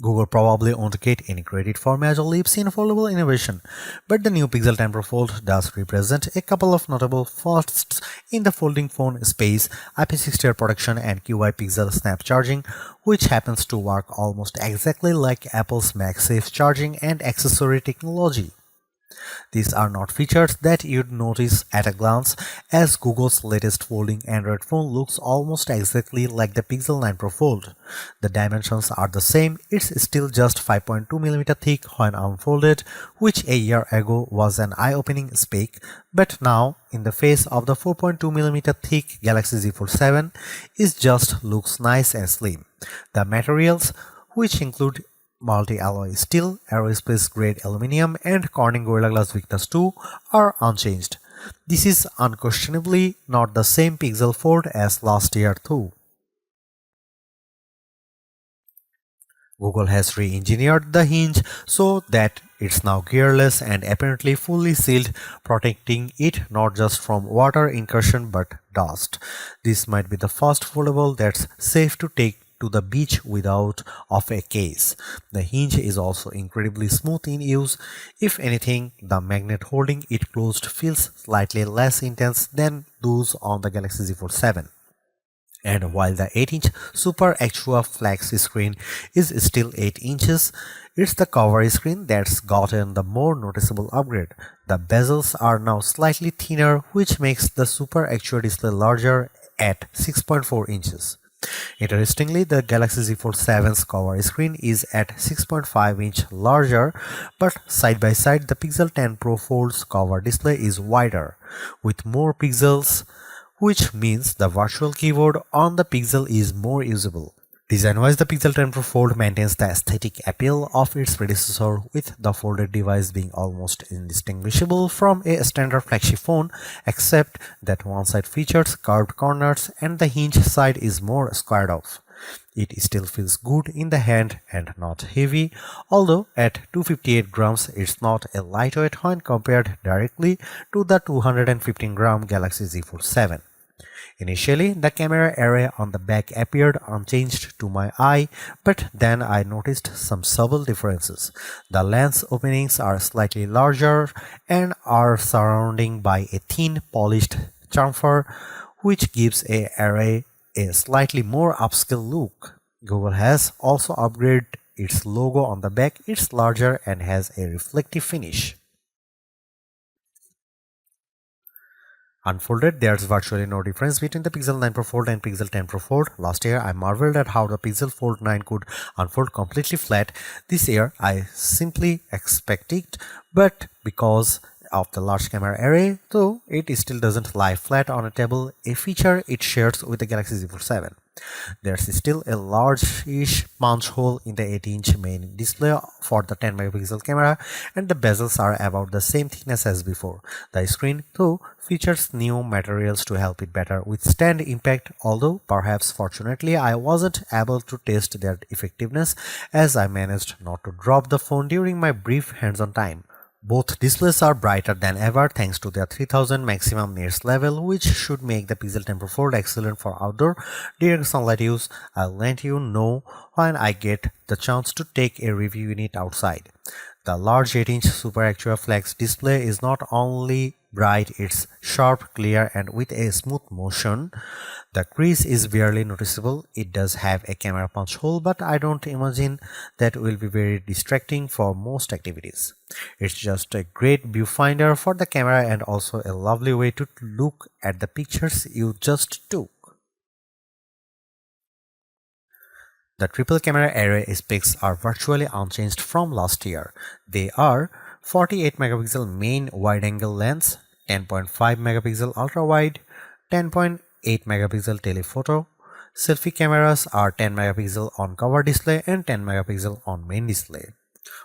Google probably won't get any credit for major leaps in foldable innovation, but the new Pixel 10 Pro Fold does represent a couple of notable firsts in the folding phone space: IP68 protection and QI PixelSnap charging, which happens to work almost exactly like Apple's MagSafe charging and accessory technology. These are not features that you'd notice at a glance, as Google's latest folding Android phone looks almost exactly like the Pixel 9 Pro Fold. The dimensions are the same, it's still just 5.2mm thick when unfolded, which a year ago was an eye-opening spec, but now, in the face of the 4.2mm thick Galaxy Z Fold 7, it just looks nice and slim. The materials, which include multi-alloy steel, aerospace grade aluminum, and Corning Gorilla Glass Victus 2 are unchanged. This is unquestionably not the same Pixel Fold as last year though. Google has re-engineered the hinge so that it's now gearless and apparently fully sealed, protecting it not just from water incursion but dust. This might be the first foldable that's safe to take to the beach without of a case. The hinge is also incredibly smooth in use. If anything, the magnet holding it closed feels slightly less intense than those on the Galaxy Z Fold 7. And while the 8-inch Super Extra Flex screen is still 8 inches, it's the cover screen that's gotten the more noticeable upgrade. The bezels are now slightly thinner, which makes the Super Extra display larger at 6.4 inches. Interestingly, the Galaxy Z Fold 7's cover screen is at 6.5 inch larger, but side by side the Pixel 10 Pro Fold's cover display is wider, with more pixels, which means the virtual keyboard on the Pixel is more usable. Design-wise, the Pixel 10 Pro Fold maintains the aesthetic appeal of its predecessor, with the folded device being almost indistinguishable from a standard flagship phone, except that one side features curved corners and the hinge side is more squared off. It still feels good in the hand and not heavy, although at 258 grams it's not a lightweight when compared directly to the 215-gram Galaxy Z Fold 7. Initially, the camera array on the back appeared unchanged to my eye, but then I noticed some subtle differences. The lens openings are slightly larger and are surrounded by a thin polished chamfer, which gives the array a slightly more upscale look. Google has also upgraded its logo on the back. It's larger and has a reflective finish. Unfolded, there's virtually no difference between the Pixel 9 Pro Fold and Pixel 10 Pro Fold. Last year, I marveled at how the Pixel Fold 9 could unfold completely flat. This year, I simply expect it, but because of the large camera array, though it still doesn't lie flat on a table, a feature it shares with the Galaxy Z Fold 7. There's still a large-ish punch hole in the 8-inch main display for the 10-megapixel camera, and the bezels are about the same thickness as before. The screen, though, features new materials to help it better withstand impact, although perhaps fortunately I wasn't able to test their effectiveness, as I managed not to drop the phone during my brief hands-on time. Both displays are brighter than ever thanks to their 3000 maximum nits level, which should make the Pixel 10 Pro Fold excellent for outdoor direct sunlight use. I'll let you know when I get the chance to take a review unit outside. The large 8-inch Super Extra Flex display is not only bright, it's sharp, clear, and with a smooth motion. The crease is barely noticeable. It does have a camera punch hole, but I don't imagine that will be very distracting for most activities. It's just a great viewfinder for the camera and also a lovely way to look at the pictures you just took. The triple camera array specs are virtually unchanged from last year. They are 48 megapixel main wide-angle lens, 10.5 megapixel ultra-wide, 10.8 megapixel telephoto. Selfie cameras are 10 megapixel on cover display and 10 megapixel on main display.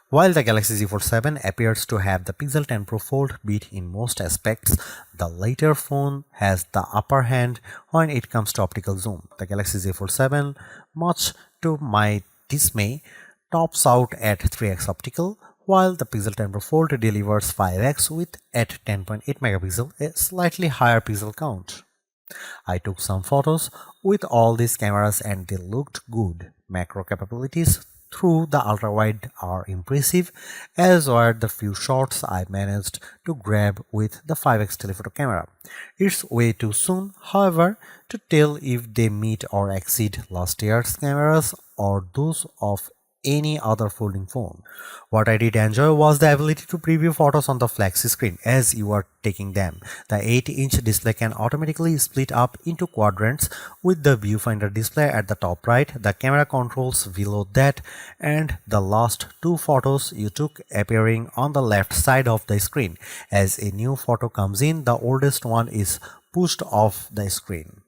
While the Galaxy Z Fold 7 appears to have the Pixel 10 Pro Fold beat in most aspects, the later phone has the upper hand when it comes to optical zoom. The Galaxy Z Fold 7, much to my dismay, tops out at 3x optical, while the Pixel 10 Pro Fold delivers 5x with at 10.8 megapixel, a slightly higher pixel count. I took some photos with all these cameras and they looked good. Macro capabilities, through the ultrawide are impressive, as were the few shots I managed to grab with the 5x telephoto camera. It's way too soon, however, to tell if they meet or exceed last year's cameras or those of any other folding phone. What I did enjoy was the ability to preview photos on the flexi screen as you are taking them. The 8-inch display can automatically split up into quadrants with the viewfinder display at the top right, the camera controls below that, and the last two photos you took appearing on the left side of the screen. As a new photo comes in, the oldest one is pushed off the screen.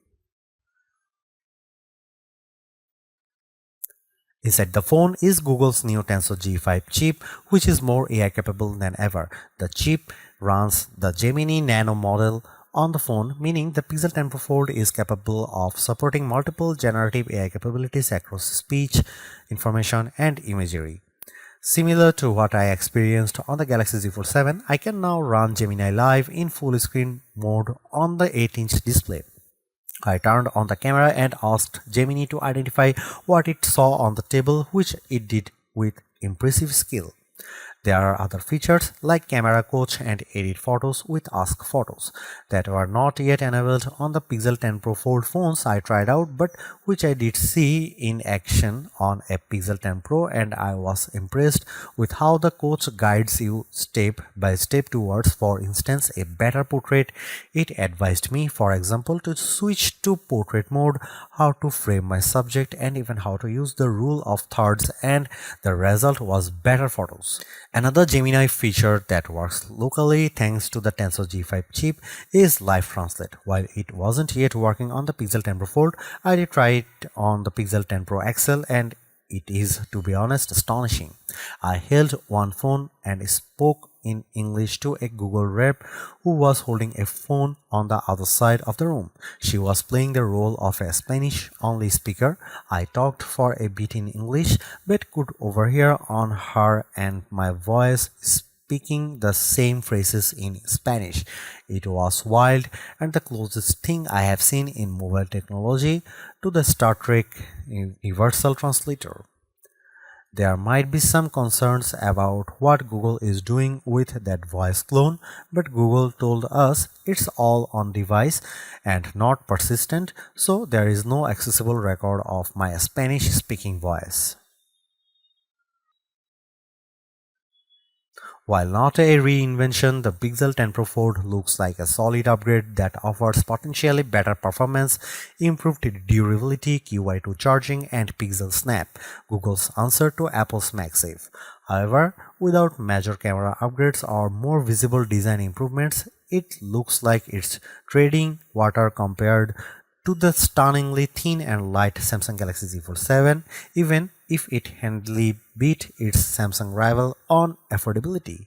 Inside the phone is Google's new Tensor G5 chip, which is more AI capable than ever. The chip runs the Gemini Nano model on the phone, meaning the Pixel 10 Pro Fold is capable of supporting multiple generative AI capabilities across speech, information, and imagery. Similar to what I experienced on the Galaxy Z Fold 7, I can now run Gemini Live in full screen mode on the 8-inch display. I turned on the camera and asked Gemini to identify what it saw on the table, which it did with impressive skill. There are other features like camera coach and edit photos with Ask Photos that were not yet enabled on the Pixel 10 Pro Fold phones I tried out, but which I did see in action on a Pixel 10 Pro, and I was impressed with how the coach guides you step by step towards, for instance, a better portrait. It advised me, for example, to switch to portrait mode, how to frame my subject, and even how to use the rule of thirds, and the result was better photos. Another Gemini feature that works locally thanks to the Tensor G5 chip is Live Translate. While it wasn't yet working on the Pixel 10 Pro Fold, I did try it on the Pixel 10 Pro XL, and it is, to be honest, astonishing. I held one phone and spoke in English to a Google rep who was holding a phone on the other side of the room. She was playing the role of a Spanish-only speaker. I talked for a bit in English but could overhear on her and my voice speaking the same phrases in Spanish. It was wild and the closest thing I have seen in mobile technology to the Star Trek Universal Translator. There might be some concerns about what Google is doing with that voice clone, but Google told us it's all on device and not persistent, so there is no accessible record of my Spanish speaking voice. While not a reinvention, the Pixel 10 Pro Fold looks like a solid upgrade that offers potentially better performance, improved durability, QI2 charging, and PixelSnap, Google's answer to Apple's MagSafe. However, without major camera upgrades or more visible design improvements, it looks like it's treading water compared to the stunningly thin and light Samsung Galaxy Z Fold 7, even if it handily beat its Samsung rival on affordability.